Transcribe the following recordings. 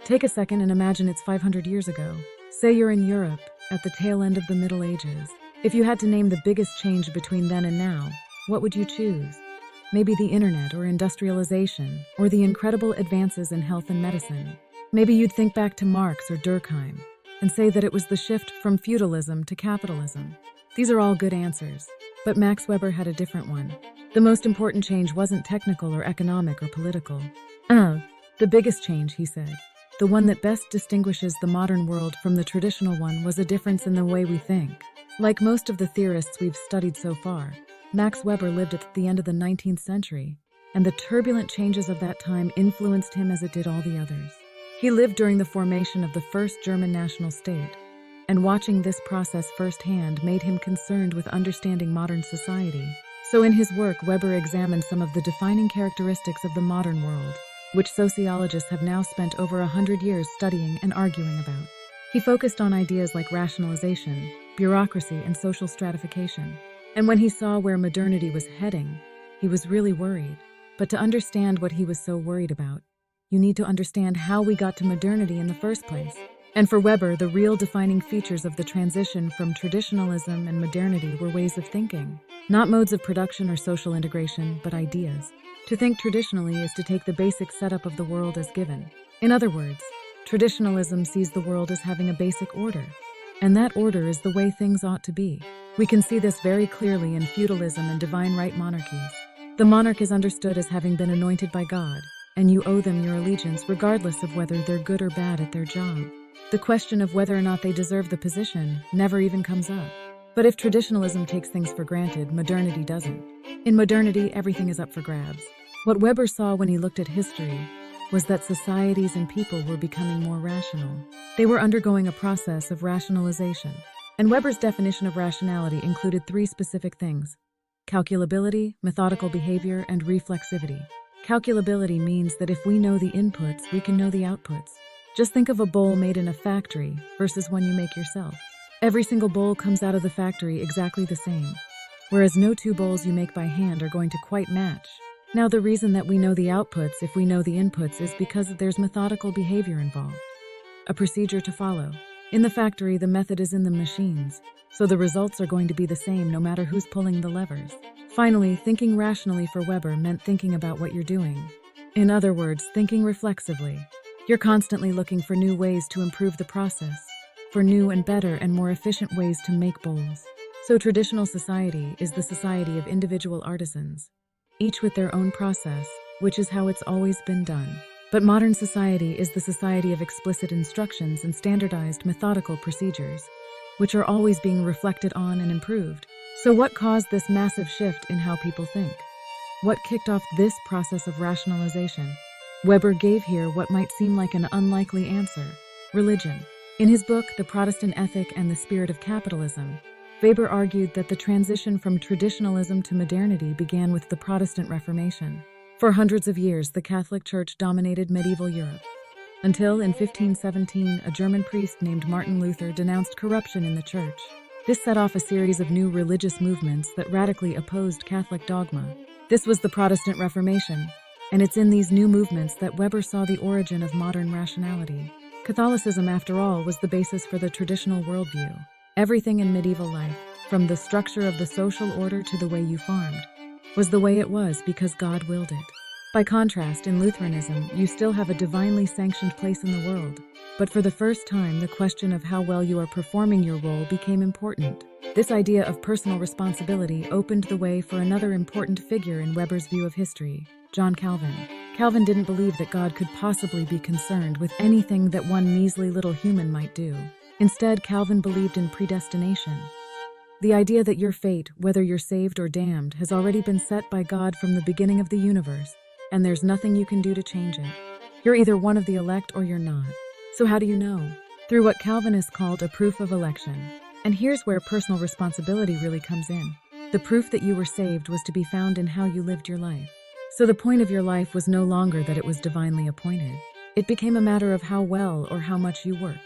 Take a second and imagine it's 500 years ago. Say you're in Europe, at the tail end of the Middle Ages. If you had to name the biggest change between then and now, what would you choose? Maybe the internet or industrialization, or the incredible advances in health and medicine. Maybe you'd think back to Marx or Durkheim and say that it was the shift from feudalism to capitalism. These are all good answers, but Max Weber had a different one. The most important change wasn't technical or economic or political. The biggest change, he said, the one that best distinguishes the modern world from the traditional one, was a difference in the way we think. Like most of the theorists we've studied so far, Max Weber lived at the end of the 19th century, and the turbulent changes of that time influenced him as it did all the others. He lived during the formation of the first German national state, and watching this process firsthand made him concerned with understanding modern society. So in his work, Weber examined some of the defining characteristics of the modern world, which sociologists have now spent over 100 years studying and arguing about. He focused on ideas like rationalization, bureaucracy, and social stratification. And when he saw where modernity was heading, he was really worried. But to understand what he was so worried about, you need to understand how we got to modernity in the first place. And for Weber, the real defining features of the transition from traditionalism and modernity were ways of thinking, not modes of production or social integration, but ideas. To think traditionally is to take the basic setup of the world as given. In other words, traditionalism sees the world as having a basic order, and that order is the way things ought to be. We can see this very clearly in feudalism and divine right monarchies. The monarch is understood as having been anointed by God, and you owe them your allegiance regardless of whether they're good or bad at their job. The question of whether or not they deserve the position never even comes up. But if traditionalism takes things for granted, modernity doesn't. In modernity, everything is up for grabs. What Weber saw when he looked at history was that societies and people were becoming more rational. They were undergoing a process of rationalization. And Weber's definition of rationality included 3 specific things: calculability, methodical behavior, and reflexivity. Calculability means that if we know the inputs, we can know the outputs. Just think of a bowl made in a factory versus one you make yourself. Every single bowl comes out of the factory exactly the same, whereas no 2 bowls you make by hand are going to quite match. Now, the reason that we know the outputs if we know the inputs is because there's methodical behavior involved, a procedure to follow. In the factory, the method is in the machines, so the results are going to be the same no matter who's pulling the levers. Finally, thinking rationally for Weber meant thinking about what you're doing. In other words, thinking reflexively. You're constantly looking for new ways to improve the process, for new and better and more efficient ways to make bowls. So traditional society is the society of individual artisans, each with their own process, which is how it's always been done. But modern society is the society of explicit instructions and standardized methodical procedures, which are always being reflected on and improved. So what caused this massive shift in how people think? What kicked off this process of rationalization? Weber gave here what might seem like an unlikely answer: religion. In his book, The Protestant Ethic and the Spirit of Capitalism, Weber argued that the transition from traditionalism to modernity began with the Protestant Reformation. For hundreds of years, the Catholic Church dominated medieval Europe, until in 1517, a German priest named Martin Luther denounced corruption in the church. This set off a series of new religious movements that radically opposed Catholic dogma. This was the Protestant Reformation, and it's in these new movements that Weber saw the origin of modern rationality. Catholicism, after all, was the basis for the traditional worldview. Everything in medieval life, from the structure of the social order to the way you farmed, was the way it was because God willed it. By contrast, in Lutheranism, you still have a divinely sanctioned place in the world. But for the first time, the question of how well you are performing your role became important. This idea of personal responsibility opened the way for another important figure in Weber's view of history, John Calvin. Calvin didn't believe that God could possibly be concerned with anything that one measly little human might do. Instead, Calvin believed in predestination. The idea that your fate, whether you're saved or damned, has already been set by God from the beginning of the universe, and there's nothing you can do to change it. You're either one of the elect or you're not. So how do you know? Through what Calvinists called a proof of election. And here's where personal responsibility really comes in. The proof that you were saved was to be found in how you lived your life. So the point of your life was no longer that it was divinely appointed. It became a matter of how well or how much you worked.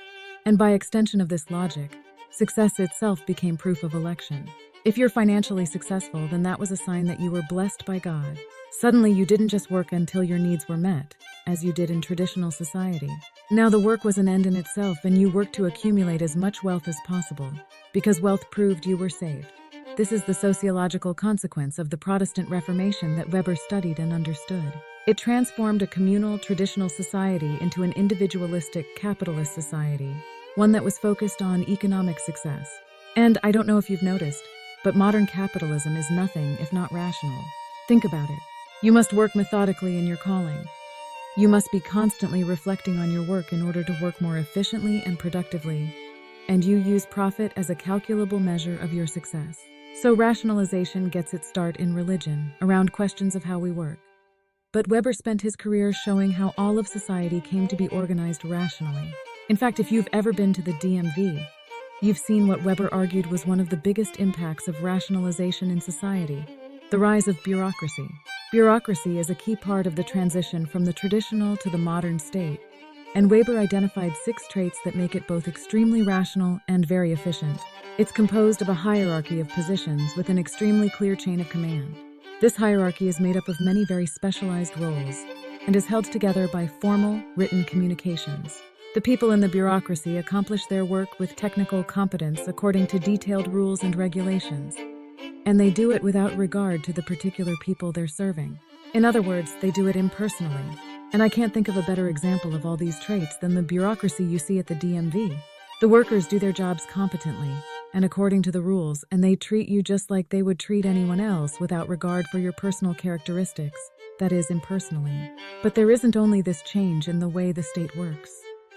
And by extension of this logic, success itself became proof of election. If you're financially successful, then that was a sign that you were blessed by God. Suddenly, you didn't just work until your needs were met, as you did in traditional society. Now the work was an end in itself, and you worked to accumulate as much wealth as possible, because wealth proved you were saved. This is the sociological consequence of the Protestant Reformation that Weber studied and understood. It transformed a communal, traditional society into an individualistic, capitalist society, one that was focused on economic success. And I don't know if you've noticed, but modern capitalism is nothing if not rational. Think about it. You must work methodically in your calling. You must be constantly reflecting on your work in order to work more efficiently and productively, and you use profit as a calculable measure of your success. So rationalization gets its start in religion, around questions of how we work. But Weber spent his career showing how all of society came to be organized rationally. In fact, if you've ever been to the DMV, you've seen what Weber argued was one of the biggest impacts of rationalization in society: the rise of bureaucracy. Bureaucracy is a key part of the transition from the traditional to the modern state, and Weber identified 6 traits that make it both extremely rational and very efficient. It's composed of a hierarchy of positions with an extremely clear chain of command. This hierarchy is made up of many very specialized roles and is held together by formal, written communications. The people in the bureaucracy accomplish their work with technical competence according to detailed rules and regulations, and they do it without regard to the particular people they're serving. In other words, they do it impersonally. And I can't think of a better example of all these traits than the bureaucracy you see at the DMV. The workers do their jobs competently and according to the rules, and they treat you just like they would treat anyone else without regard for your personal characteristics, that is, impersonally. But there isn't only this change in the way the state works.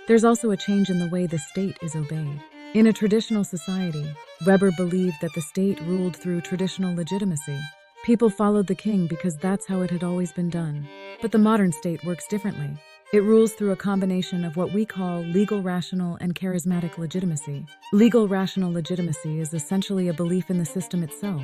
There's also a change in the way the state is obeyed. In a traditional society, Weber believed that the state ruled through traditional legitimacy. People followed the king because that's how it had always been done. But the modern state works differently. It rules through a combination of what we call legal, rational, and charismatic legitimacy. Legal, rational legitimacy is essentially a belief in the system itself.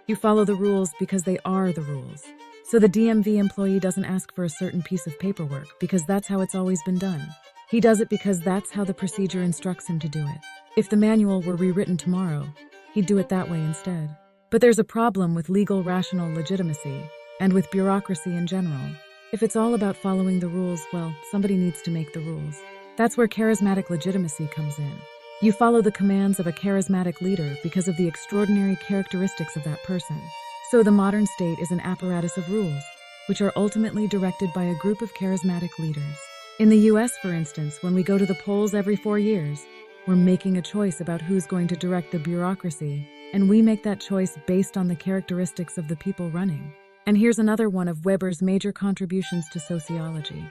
You follow the rules because they are the rules. So the DMV employee doesn't ask for a certain piece of paperwork because that's how it's always been done. He does it because that's how the procedure instructs him to do it. If the manual were rewritten tomorrow, he'd do it that way instead. But there's a problem with legal, rational legitimacy and with bureaucracy in general. If it's all about following the rules, well, somebody needs to make the rules. That's where charismatic legitimacy comes in. You follow the commands of a charismatic leader because of the extraordinary characteristics of that person. So the modern state is an apparatus of rules, which are ultimately directed by a group of charismatic leaders. In the US, for instance, when we go to the polls every 4 years, we're making a choice about who's going to direct the bureaucracy, and we make that choice based on the characteristics of the people running. And here's another one of Weber's major contributions to sociology: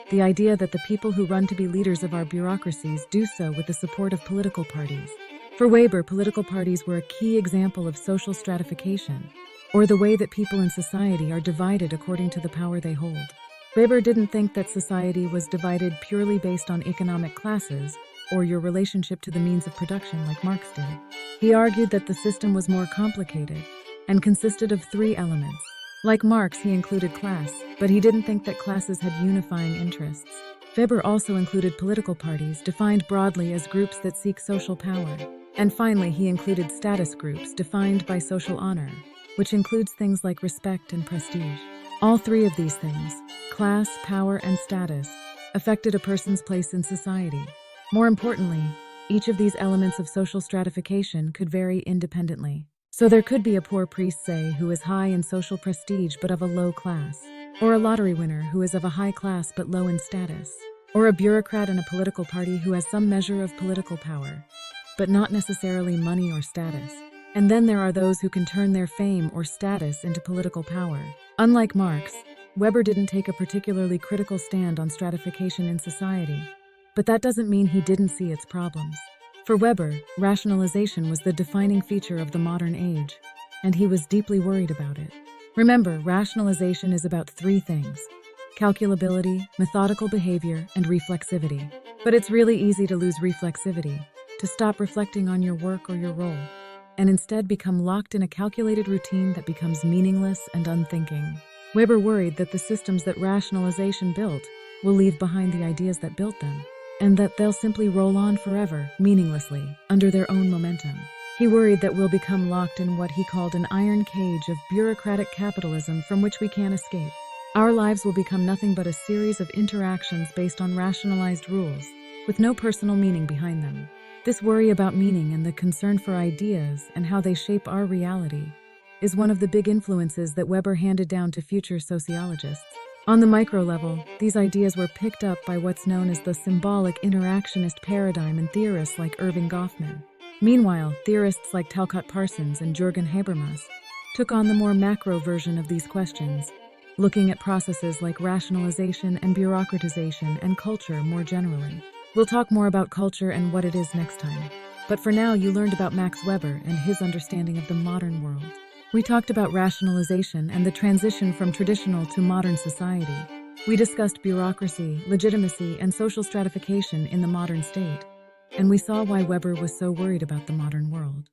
the idea that the people who run to be leaders of our bureaucracies do so with the support of political parties. For Weber, political parties were a key example of social stratification, or the way that people in society are divided according to the power they hold. Weber didn't think that society was divided purely based on economic classes or your relationship to the means of production like Marx did. He argued that the system was more complicated and consisted of 3 elements. Like Marx, he included class, but he didn't think that classes had unifying interests. Weber also included political parties, defined broadly as groups that seek social power. And finally, he included status groups, defined by social honor, which includes things like respect and prestige. All 3 of these things, class, power, and status, affected a person's place in society. More importantly, each of these elements of social stratification could vary independently. So there could be a poor priest, say, who is high in social prestige but of a low class, or a lottery winner who is of a high class but low in status, or a bureaucrat in a political party who has some measure of political power, but not necessarily money or status. And then there are those who can turn their fame or status into political power. Unlike Marx, Weber didn't take a particularly critical stand on stratification in society, but that doesn't mean he didn't see its problems. For Weber, rationalization was the defining feature of the modern age, and he was deeply worried about it. Remember, rationalization is about 3 things: calculability, methodical behavior, and reflexivity. But it's really easy to lose reflexivity, to stop reflecting on your work or your role, and instead become locked in a calculated routine that becomes meaningless and unthinking. Weber worried that the systems that rationalization built will leave behind the ideas that built them, and that they'll simply roll on forever, meaninglessly, under their own momentum. He worried that we'll become locked in what he called an iron cage of bureaucratic capitalism from which we can't escape. Our lives will become nothing but a series of interactions based on rationalized rules, with no personal meaning behind them. This worry about meaning and the concern for ideas and how they shape our reality is one of the big influences that Weber handed down to future sociologists. On the micro level, these ideas were picked up by what's known as the symbolic interactionist paradigm and theorists like Erving Goffman. Meanwhile, theorists like Talcott Parsons and Jürgen Habermas took on the more macro version of these questions, looking at processes like rationalization and bureaucratization and culture more generally. We'll talk more about culture and what it is next time. But for now, you learned about Max Weber and his understanding of the modern world. We talked about rationalization and the transition from traditional to modern society. We discussed bureaucracy, legitimacy, and social stratification in the modern state. And we saw why Weber was so worried about the modern world.